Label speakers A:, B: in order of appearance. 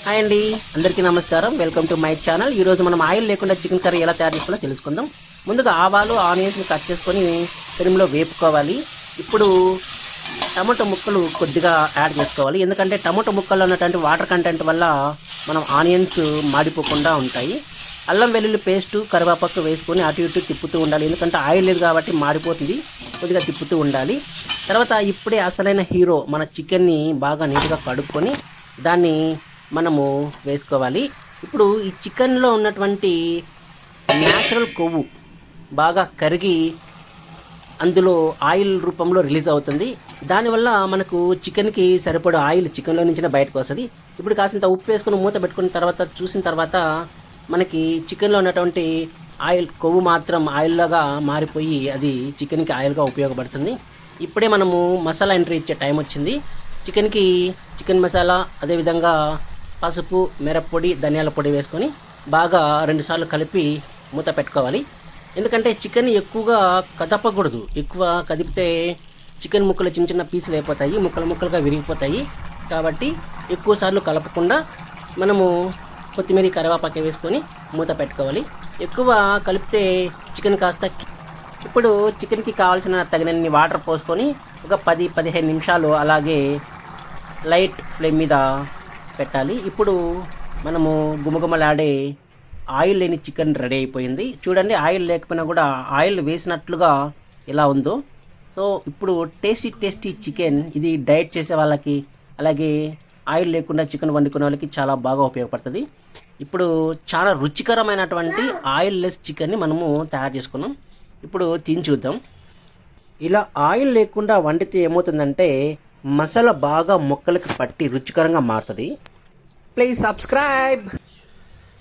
A: Hi అండి, అందరికీ నమస్కారం. Welcome to my channel. ఈరోజు మనం ఆయిల్ లేకుండా చికెన్ కర్రీ ఎలా తయారు చేసుకోవాలో తెలుసుకుందాం. ముందుగా ఆవాలు, ఆనియన్స్ని కట్ చేసుకొని పెనంలో వేపుకోవాలి. ఇప్పుడు టమాటో ముక్కలు కొద్దిగా యాడ్ చేసుకోవాలి. ఎందుకంటే టమాటో ముక్కల్లో ఉన్నటువంటి వాటర్ కంటెంట్ వల్ల మనం ఆనియన్స్ మాడిపోకుండా ఉంటాయి. అల్లం వెల్లుల్లి పేస్టు, కరివేపాకు వేసుకొని అటు ఇటు తిప్పుతూ ఉండాలి. ఎందుకంటే ఆయిల్ లేదు కాబట్టి మాడిపోతుంది, కొద్దిగా తిప్పుతూ ఉండాలి. తర్వాత ఇప్పుడే అసలైన హీరో మన చికెన్ని బాగా నీట్గా కడుక్కొని దాన్ని మనము వేసుకోవాలి. ఇప్పుడు ఈ చికెన్లో ఉన్నటువంటి న్యాచురల్ కొవ్వు బాగా కరిగి అందులో ఆయిల్ రూపంలో రిలీజ్ అవుతుంది. దానివల్ల మనకు చికెన్కి సరిపడే ఆయిల్ చికెన్లో నుంచి బయటకు వస్తుంది. ఇప్పుడు కాసింత ఉప్పు వేసుకొని మూత పెట్టుకున్న తర్వాత చూసిన తర్వాత మనకి చికెన్లో ఉన్నటువంటి ఆయిల్ కొవ్వు మాత్రం ఆయిల్లాగా మారిపోయి అది చికెన్కి ఆయిల్గా ఉపయోగపడుతుంది. ఇప్పుడే మనము మసాలా ఎంట్రీ ఇచ్చే టైం వచ్చింది. చికెన్కి చికెన్ మసాలా, అదేవిధంగా పసుపు, మిరప్పొడి, ధనియాల పొడి వేసుకొని బాగా 2 సార్లు కలిపి మూత పెట్టుకోవాలి. ఎందుకంటే చికెన్ ఎక్కువగా కదపకూడదు. ఎక్కువ కదిపితే చికెన్ ముక్కలు చిన్న చిన్న పీసులు అయిపోతాయి, ముక్కలుగా విరిగిపోతాయి. కాబట్టి ఎక్కువ సార్లు కలపకుండా మనము కొత్తిమీర, కరివేపాకు వేసుకొని మూత పెట్టుకోవాలి. ఎక్కువ కలిపితే చికెన్ కాస్త ఇప్పుడు చికెన్కి కావాల్సిన తగినన్ని వాటర్ పోసుకొని ఒక 10-15 నిమిషాలు అలాగే లైట్ ఫ్లేమ్ మీద పెట్టాలి. ఇప్పుడు మనము గుమగుమలాడే ఆయిల్ లేని చికెన్ రెడీ అయిపోయింది. చూడండి, ఆయిల్ లేకపోయినా కూడా ఆయిల్ వేసినట్లుగా ఎలా ఉందో. సో ఇప్పుడు టేస్టీ చికెన్, ఇది డైట్ చేసే వాళ్ళకి, అలాగే ఆయిల్ లేకుండా చికెన్ వండుకునే వాళ్ళకి చాలా బాగా ఉపయోగపడుతుంది. ఇప్పుడు చాలా రుచికరమైనటువంటి ఆయిల్ లెస్ చికెన్ని మనము తయారు చేసుకున్నాం. ఇప్పుడు తిని చూద్దాం. ఇలా ఆయిల్ లేకుండా వండితే ఏమవుతుందంటే మసాలా బాగా ముక్కలకి పట్టి రుచికరంగా మారుతుంది. Please subscribe.